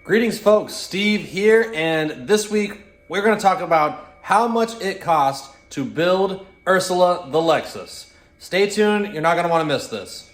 Greetings folks, Steve here, and this week we're going to talk about how much it costs to build Ursula the Lexus. Stay tuned, you're not going to want to miss this.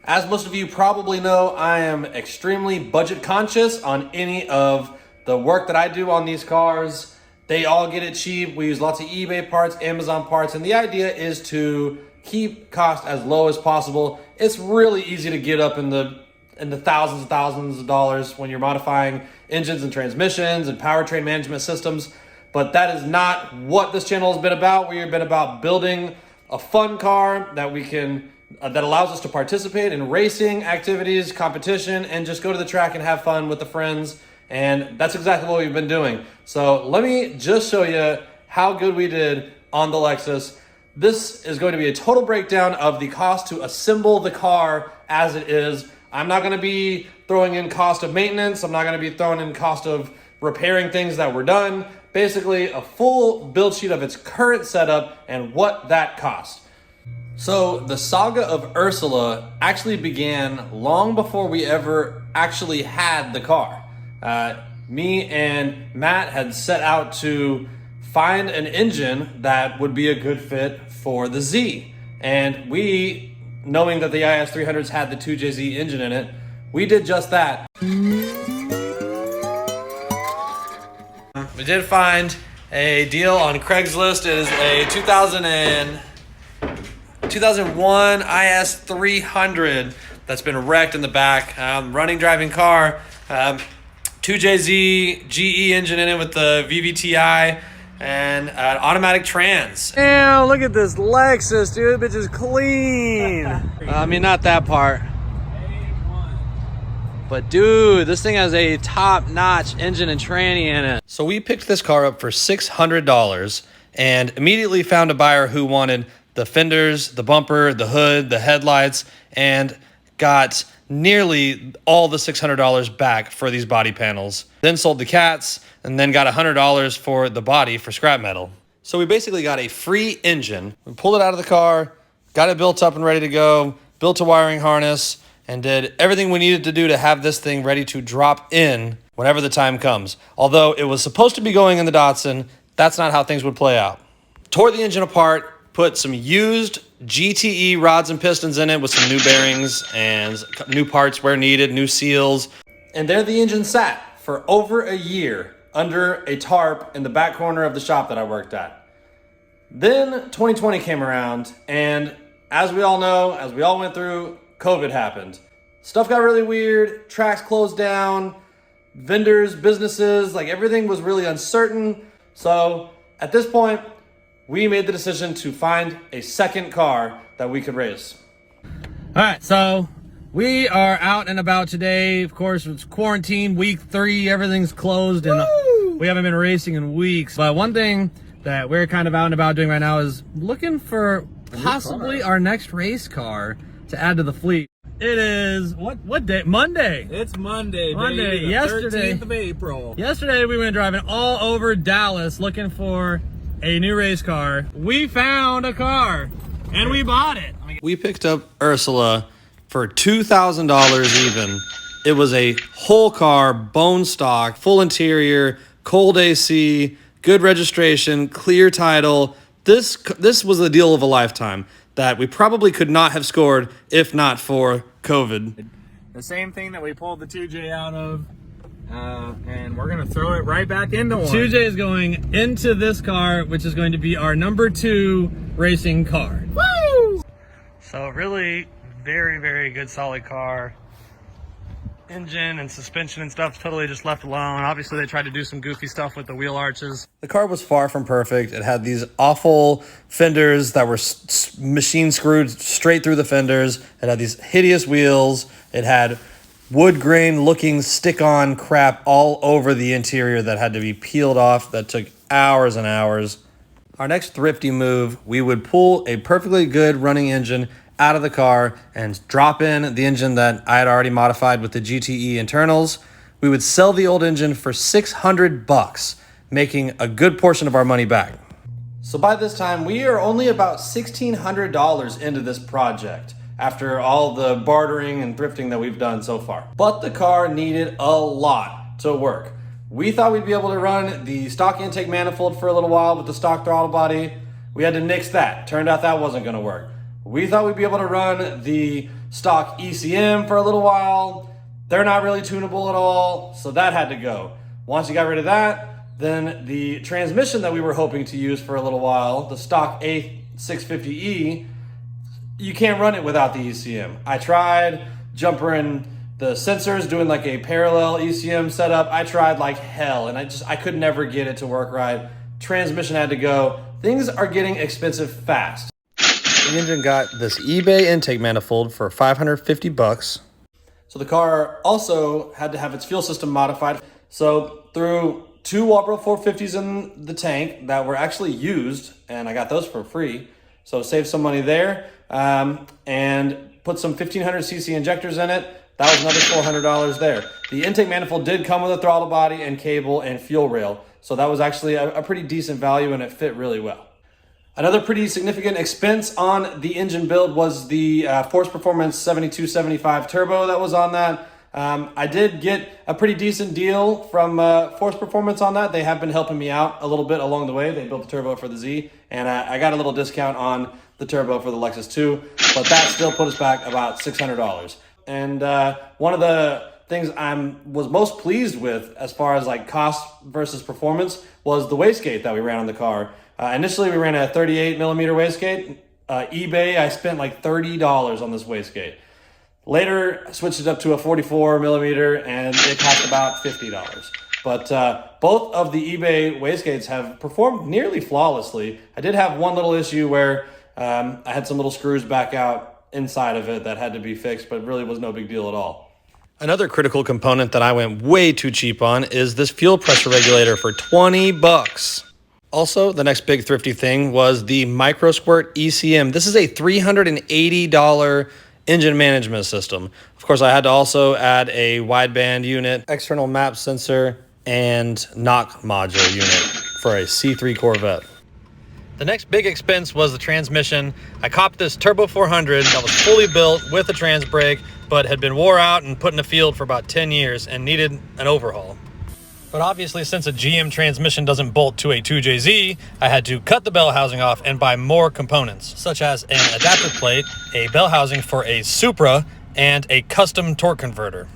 As most of you probably know, I am extremely budget conscious on any of the work that I do on these cars. They all get it cheap. We use lots of eBay parts, Amazon parts, and the idea is to keep cost as low as possible. It's really easy to get up in the thousands and thousands of dollars when you're modifying engines and transmissions and powertrain management systems, but that is not what this channel has been about. We have been about building a fun car that we can that allows us to participate in racing activities, competition, and just go to the track and have fun with the friends. And that's exactly what we've been doing. So let me just show you how good we did on the Lexus. This is going to be a total breakdown of the cost to assemble the car as it is. I'm not going to be throwing in cost of maintenance. I'm not going to be throwing in cost of repairing things that were done. Basically, a full build sheet of its current setup and what that cost. So the saga of Ursula actually began long before we ever actually had the car. Me and Matt had set out to find an engine that would be a good fit for the Z. And we, knowing that the IS300s had the 2JZ engine in it, we did just that. We did find a deal on Craigslist. It is a 2001 IS300 that's been wrecked in the back. Running, driving car. 2JZ GE engine in it with the VVTi and an automatic trans. Damn, look at this Lexus, dude. Bitch is clean. I mean, not that part. But dude, this thing has a top-notch engine and tranny in it. So we picked this car up for $600 and immediately found a buyer who wanted the fenders, the bumper, the hood, the headlights, and got nearly all the $600 back for these body panels. Then sold the cats, and then got $100 for the body for scrap metal. So we basically got a free engine. We pulled it out of the car, got it built up and ready to go, built a wiring harness, and did everything we needed to do to have this thing ready to drop in whenever the time comes. Although it was supposed to be going in the Datsun, that's not how things would play out. Tore the engine apart, put some used GTE rods and pistons in it with some new bearings and new parts where needed, new seals. And there the engine sat for over a year under a tarp in the back corner of the shop that I worked at. Then 2020 came around, and as we all know, as we all went through, COVID happened. Stuff got really weird, tracks closed down, vendors, businesses, like everything was really uncertain. So at this point, we made the decision to find a second car that we could race. All right, so we are out and about today. Of course, it's quarantine, week 3, everything's closed, and we haven't been racing in weeks. But one thing that we're kind of out and about doing right now is looking for possibly our next race car to add to the fleet. It is, what day? Monday. It's Monday, Monday, baby, the yesterday. 13th of April. Yesterday, we went driving all over Dallas looking for a new race car. We found a car and we bought it. We picked up Ursula for $2,000 even. It was a whole car, bone stock, full interior, cold AC, good registration, clear title. This was the deal of a lifetime that we probably could not have scored if not for COVID. The same thing that we pulled the 2J out of. And we're gonna throw it right back into one. 2J is going into this car, which is going to be our number 2 racing car. Woo! So really, very, very good, solid car. Engine and suspension and stuff totally just left alone. Obviously, they tried to do some goofy stuff with the wheel arches. The car was far from perfect. It had these awful fenders that were machine screwed straight through the fenders. It had these hideous wheels. It had wood grain looking stick-on crap all over the interior that had to be peeled off. That took hours and hours. Our next thrifty move, we would pull a perfectly good running engine out of the car and drop in the engine that I had already modified with the GTE internals. We would sell the old engine for $600, making a good portion of our money back. So by this time, we are only about $1,600 into this project after all the bartering and thrifting that we've done so far. But the car needed a lot to work. We thought we'd be able to run the stock intake manifold for a little while with the stock throttle body. We had to nix that. Turned out that wasn't gonna work. We thought we'd be able to run the stock ECM for a little while. They're not really tunable at all, so that had to go. Once you got rid of that, then the transmission that we were hoping to use for a little while, the stock A650E, you can't run it without the ECM. I tried jumpering the sensors, doing like a parallel ECM setup. I tried like hell, and I could never get it to work right. Transmission had to go. Things are getting expensive fast. The engine got this eBay intake manifold for $550. So the car also had to have its fuel system modified. So through 2 Walbro 450s in the tank that were actually used, and I got those for free. So saved some money there, and put some 1500cc injectors in it. That was another $400 there. The intake manifold did come with a throttle body and cable and fuel rail. So that was actually a pretty decent value, and it fit really well. Another pretty significant expense on the engine build was the Force Performance 7275 turbo that was on that. I did get a pretty decent deal from Force Performance on that. They have been helping me out a little bit along the way. They built the turbo for the Z, and I got a little discount on the turbo for the Lexus 2, but that still put us back about $600. And one of the things I was most pleased with as far as like cost versus performance was the wastegate that we ran on the car. Initially, we ran a 38 millimeter wastegate. eBay, I spent like $30 on this wastegate. Later, I switched it up to a 44 millimeter, and it cost about $50. But both of the eBay wastegates have performed nearly flawlessly. I did have one little issue where I had some little screws back out inside of it that had to be fixed, but it really was no big deal at all. Another critical component that I went way too cheap on is this fuel pressure regulator for $20. Also, the next big thrifty thing was the Micro Squirt ECM. This is a $380 engine management system. Of course, I had to also add a wideband unit, external map sensor, and knock module unit for a C3 Corvette. The next big expense was the transmission. I copped this Turbo 400 that was fully built with a trans brake, but had been wore out and put in the field for about 10 years and needed an overhaul. But obviously, since a GM transmission doesn't bolt to a 2JZ, I had to cut the bell housing off and buy more components, such as an adapter plate, a bell housing for a Supra, and a custom torque converter.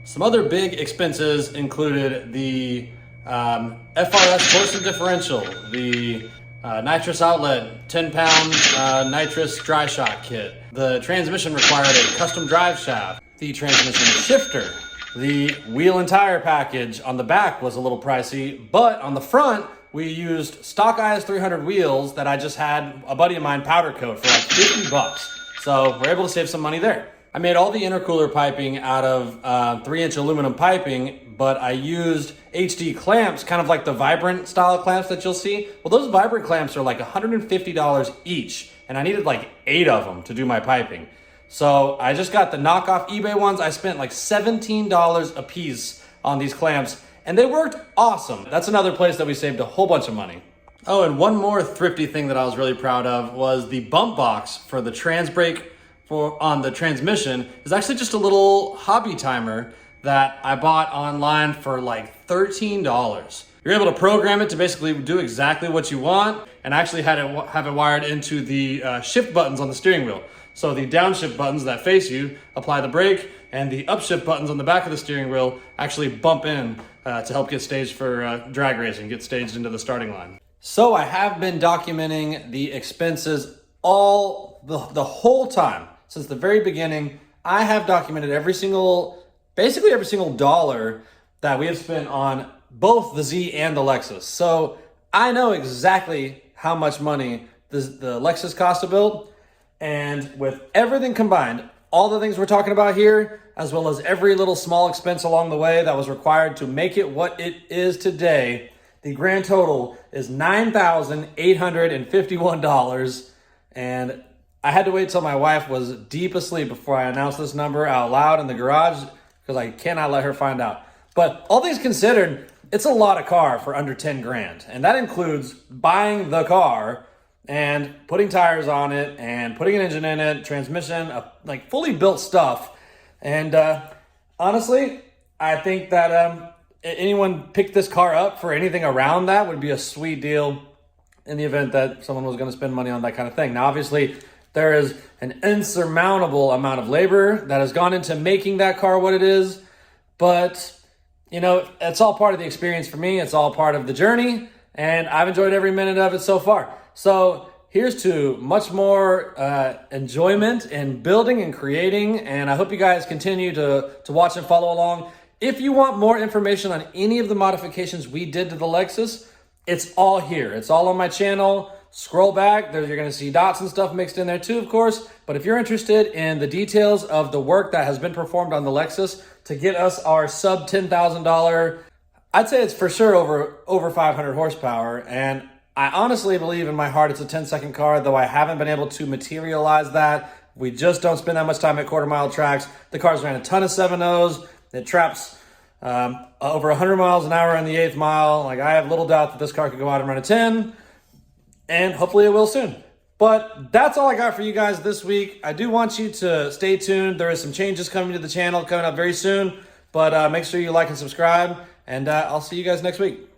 Some other big expenses included the FRS torsion differential, the nitrous outlet, 10-pound nitrous dry shot kit. The transmission required a custom drive shaft, the transmission shifter. The wheel and tire package on the back was a little pricey, but on the front, we used stock IS300 wheels that I just had a buddy of mine powder coat for like $50. So we're able to save some money there. I made all the intercooler piping out of 3-inch aluminum piping, but I used HD clamps, kind of like the Vibrant style clamps that you'll see. Well, those Vibrant clamps are like $150 each, and I needed like 8 of them to do my piping. So I just got the knockoff eBay ones. I spent like $17 a piece on these clamps, and they worked awesome. That's another place that we saved a whole bunch of money. Oh, and one more thrifty thing that I was really proud of was the bump box for the trans brake on the transmission. Is actually just a little hobby timer that I bought online for like $13. You're able to program it to basically do exactly what you want, and I actually have it wired into the shift buttons on the steering wheel. So the downshift buttons that face you apply the brake, and the upshift buttons on the back of the steering wheel actually bump in to help get staged for drag racing, get staged into the starting line. So I have been documenting the expenses the whole time. Since the very beginning, I have documented basically every single dollar that we have spent on both the Z and the Lexus. So I know exactly how much money the Lexus cost to build. And with everything combined, all the things we're talking about here, as well as every little small expense along the way that was required to make it what it is today, the grand total is $9,851. And I had to wait till my wife was deep asleep before I announced this number out loud in the garage because I cannot let her find out. But all things considered, it's a lot of car for under 10 grand. And that includes buying the car and putting tires on it and putting an engine in it, transmission, like fully built stuff. And honestly, I think that anyone picked this car up for anything around that would be a sweet deal in the event that someone was going to spend money on that kind of thing. Now, obviously, there is an insurmountable amount of labor that has gone into making that car what it is. But, you know, it's all part of the experience for me. It's all part of the journey. And I've enjoyed every minute of it so far. So here's to much more enjoyment in building and creating. And I hope you guys continue to watch and follow along. If you want more information on any of the modifications we did to the Lexus, it's all here. It's all on my channel. Scroll back. You're going to see dots and stuff mixed in there too, of course. But if you're interested in the details of the work that has been performed on the Lexus to get us our sub $10,000, I'd say it's for sure over 500 horsepower. And I honestly believe in my heart it's a 10-second car, though I haven't been able to materialize that. We just don't spend that much time at quarter-mile tracks. The car's ran a ton of 7.0s. It traps over 100 miles an hour in the 8th mile. Like, I have little doubt that this car could go out and run a 10, and hopefully it will soon. But that's all I got for you guys this week. I do want you to stay tuned. There is some changes coming to the channel coming up very soon, but make sure you like and subscribe, and I'll see you guys next week.